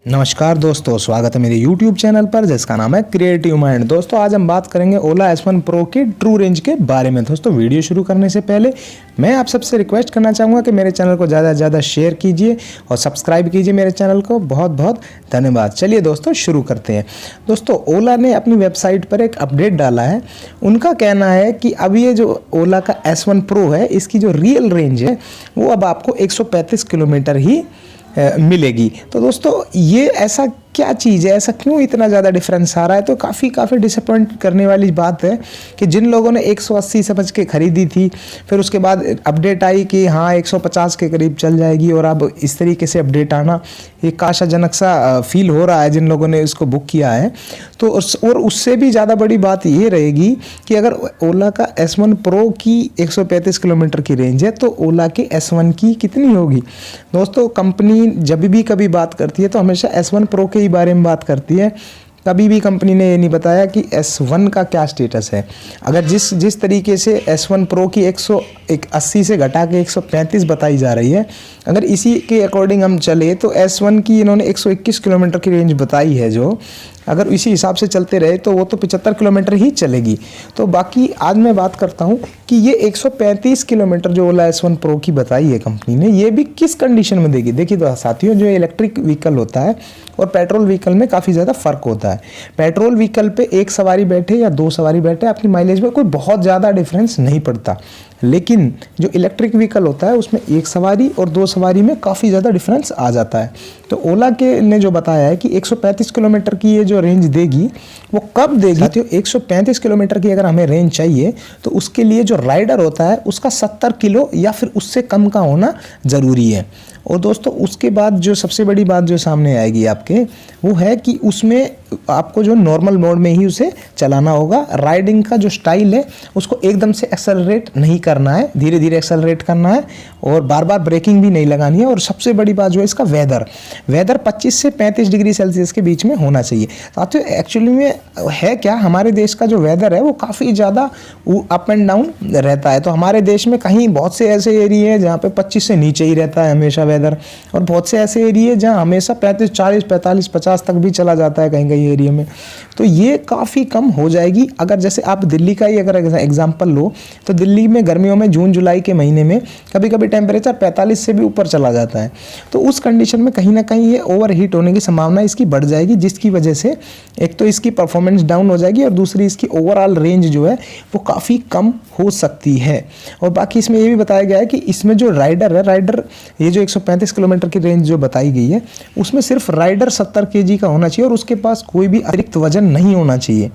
नमस्कार दोस्तों, स्वागत है मेरे YouTube चैनल पर जिसका नाम है क्रिएटिव माइंड। दोस्तों आज हम बात करेंगे ओला S1 Pro की ट्रू रेंज के बारे में। दोस्तों वीडियो शुरू करने से पहले मैं आप सबसे रिक्वेस्ट करना चाहूँगा कि मेरे चैनल को ज़्यादा से ज़्यादा शेयर कीजिए और सब्सक्राइब कीजिए मेरे चैनल को। बहुत बहुत धन्यवाद। चलिए दोस्तों शुरू करते हैं। दोस्तों ओला ने अपनी वेबसाइट पर एक अपडेट डाला है। उनका कहना है कि अब ये जो ओला का S1 Pro है, इसकी जो रियल रेंज है वो अब आपको 135 किलोमीटर ही मिलेगी। तो दोस्तों ये ऐसा क्या चीज़ है, ऐसा क्यों इतना ज़्यादा डिफरेंस आ रहा है? तो काफ़ी डिसअपॉइंट करने वाली बात है कि जिन लोगों ने 180 समझ के ख़रीदी थी, फिर उसके बाद अपडेट आई कि हाँ 150 के करीब चल जाएगी, और अब इस तरीके से अपडेट आना एक आशाजनक सा फील हो रहा है जिन लोगों ने इसको बुक किया है। तो और उससे भी ज़्यादा बड़ी बात ये रहेगी कि अगर ओला का S1 Pro की 135 किलोमीटर की रेंज है तो ओला के S1 की कितनी होगी? दोस्तों कंपनी जब भी कभी बात करती है तो हमेशा S1 Pro के ही बारे में बात करती है। कभी भी कंपनी ने ये नहीं बताया कि S1 का क्या स्टेटस है। अगर जिस तरीके से S1 Pro की 180 से घटा के 135 बताई जा रही है, अगर इसी के अकॉर्डिंग हम चले तो S1 की इन्होंने 121 किलोमीटर की रेंज बताई है, जो अगर इसी हिसाब से चलते रहे तो वो तो 75 किलोमीटर ही चलेगी। तो बाकी आज मैं बात करता हूँ कि ये 135 किलोमीटर जो ओला S1 Pro की बताई है कंपनी ने, ये भी किस कंडीशन में देगी। देखिए तो साथियों, जो इलेक्ट्रिक व्हीकल होता है और पेट्रोल व्हीकल में काफ़ी ज़्यादा फ़र्क होता है। पेट्रोल व्हीकल पे एक सवारी बैठे या दो सवारी बैठे, अपनी माइलेज में कोई बहुत ज़्यादा डिफरेंस नहीं पड़ता, लेकिन जो इलेक्ट्रिक व्हीकल होता है उसमें एक सवारी और दो सवारी में काफ़ी ज़्यादा डिफरेंस आ जाता है। तो ओला के ने जो बताया है कि 135 किलोमीटर की ये जो रेंज देगी वो कब देगी? साथियों 135 किलोमीटर की अगर हमें रेंज चाहिए तो उसके लिए जो राइडर होता है उसका 70 किलो या फिर उससे कम का होना ज़रूरी है। और दोस्तों उसके बाद जो सबसे बड़ी बात जो सामने आएगी आपके, वो है कि उसमें आपको जो नॉर्मल मोड में ही उसे चलाना होगा। राइडिंग का जो स्टाइल है उसको एकदम से एक्सेलरेट नहीं करना है, धीरे धीरे एक्सेलरेट करना है और बार बार ब्रेकिंग भी नहीं लगानी है। और सबसे बड़ी बात जो है इसका वेदर 25 से 35 डिग्री सेल्सियस के बीच में होना चाहिए। साथियों एक्चुअली में है क्या, हमारे देश का जो वेदर है वो काफ़ी ज़्यादा अप एंड डाउन रहता है। तो हमारे देश में कहीं बहुत से ऐसे एरिया हैं जहाँ पे 25 से नीचे ही रहता है हमेशा वेदर, और बहुत से ऐसे एरिया जहाँ हमेशा 35, 40, 45, 50 तक भी चला जाता है कहीं कहीं एरिया में। तो ये काफ़ी कम हो जाएगी। अगर जैसे आप दिल्ली का ही अगर एग्जांपल लो तो दिल्ली में गर्मियों में जून जुलाई के महीने में कभी कभी टेम्परेचर 45 से भी ऊपर चला जाता है। तो उस कंडीशन में कहीं ना कहीं ये ओवर हीट होने की संभावना इसकी बढ़ जाएगी, जिसकी वजह से एक तो इसकी परफॉर्मेंस डाउन हो जाएगी और दूसरी इसकी ओवरऑल रेंज जो है वो काफ़ी कम हो सकती है। और बाकी इसमें ये भी बताया गया है कि इसमें जो राइडर है, ये जो 135 किलोमीटर की रेंज जो बताई गई है उसमें सिर्फ राइडर 70 kg का होना चाहिए और उसके पास कोई भी अतिरिक्त वजन नहीं होना चाहिए।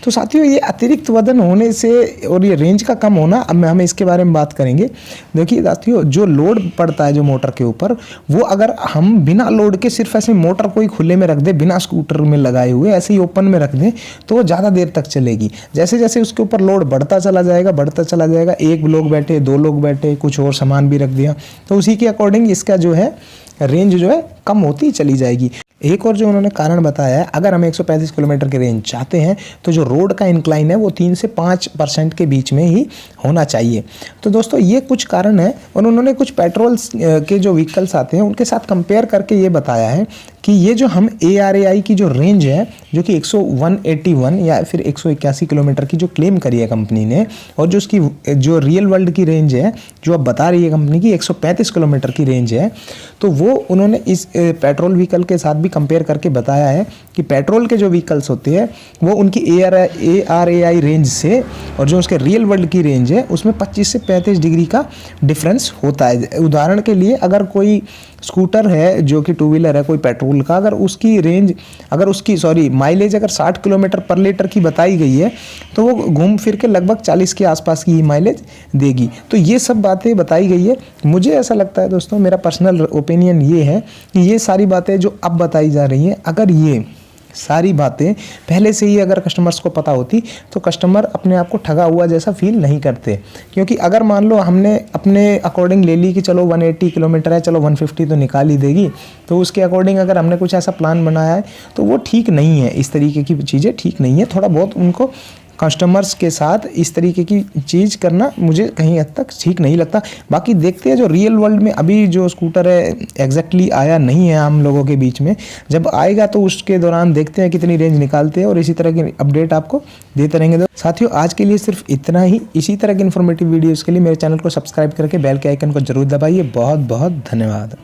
तो साथियों ये अतिरिक्त वजन होने से और ये रेंज का कम होना, अब हम इसके बारे में बात करेंगे। देखिए साथियों, जो लोड पड़ता है जो मोटर के ऊपर, वो अगर हम बिना लोड के सिर्फ ऐसे मोटर कोई खुले में रख दे, बिना स्कूटर में लगाए हुए ऐसे ही ओपन में रख दें तो वो ज़्यादा देर तक चलेगी। जैसे जैसे उसके ऊपर लोड बढ़ता चला जाएगा, एक लोग बैठे, दो लोग बैठे, कुछ और सामान भी रख दिया, तो उसी के अकॉर्डिंग इसका जो है रेंज जो है कम होती चली जाएगी। एक और जो उन्होंने कारण बताया है, अगर हम 135 किलोमीटर की रेंज चाहते हैं तो जो रोड का इंक्लाइन है वो 3 से 5% के बीच में ही होना चाहिए। तो दोस्तों ये कुछ कारण है। और उन्होंने कुछ पेट्रोल के जो व्हीकल्स आते हैं उनके साथ कंपेयर करके ये बताया है कि ये जो हम ARAI की जो रेंज है जो कि 181 या फिर 181 किलोमीटर की जो क्लेम करी है कंपनी ने, और जो उसकी जो रियल वर्ल्ड की रेंज है जो अब बता रही है कंपनी की 135 किलोमीटर की रेंज है, तो वो उन्होंने इस पेट्रोल व्हीकल के साथ भी कंपेयर करके बताया है कि पेट्रोल के जो व्हीकल्स होते हैं वो उनकी ARAI रेंज से और जो उसके रियल वर्ल्ड की रेंज है उसमें 25 से 35 डिग्री का डिफरेंस होता है। उदाहरण के लिए अगर कोई स्कूटर है जो कि टू व्हीलर है कोई पेट्रोल का, अगर उसकी माइलेज अगर 60 किलोमीटर पर लीटर की बताई गई है तो वो घूम फिर के लगभग 40 के आसपास की ही माइलेज देगी। तो ये सब बातें बताई गई है। मुझे ऐसा लगता है दोस्तों, मेरा पर्सनल ओपिनियन ये है कि ये सारी बातें जो अब बताई जा रही हैं, अगर ये सारी बातें पहले से ही अगर कस्टमर्स को पता होती तो कस्टमर अपने आप को ठगा हुआ जैसा फील नहीं करते। क्योंकि अगर मान लो हमने अपने अकॉर्डिंग ले ली कि चलो 180 किलोमीटर है, चलो 150 तो निकाल ही देगी, तो उसके अकॉर्डिंग अगर हमने कुछ ऐसा प्लान बनाया है तो वो ठीक नहीं है। इस तरीके की चीज़ें ठीक नहीं है। थोड़ा बहुत उनको कस्टमर्स के साथ इस तरीके की चीज़ करना मुझे कहीं हद तक ठीक नहीं लगता। बाकी देखते हैं जो रियल वर्ल्ड में अभी जो स्कूटर है एग्जैक्टली आया नहीं है हम लोगों के बीच में, जब आएगा तो उसके दौरान देखते हैं कितनी रेंज निकालते हैं और इसी तरह की अपडेट आपको देते रहेंगे। तो साथियों आज के लिए सिर्फ इतना ही। इसी तरह की इन्फॉर्मेटिव वीडियोज़ के लिए मेरे चैनल को सब्सक्राइब करके बेल के आइकन को जरूर दबाइए। बहुत बहुत धन्यवाद।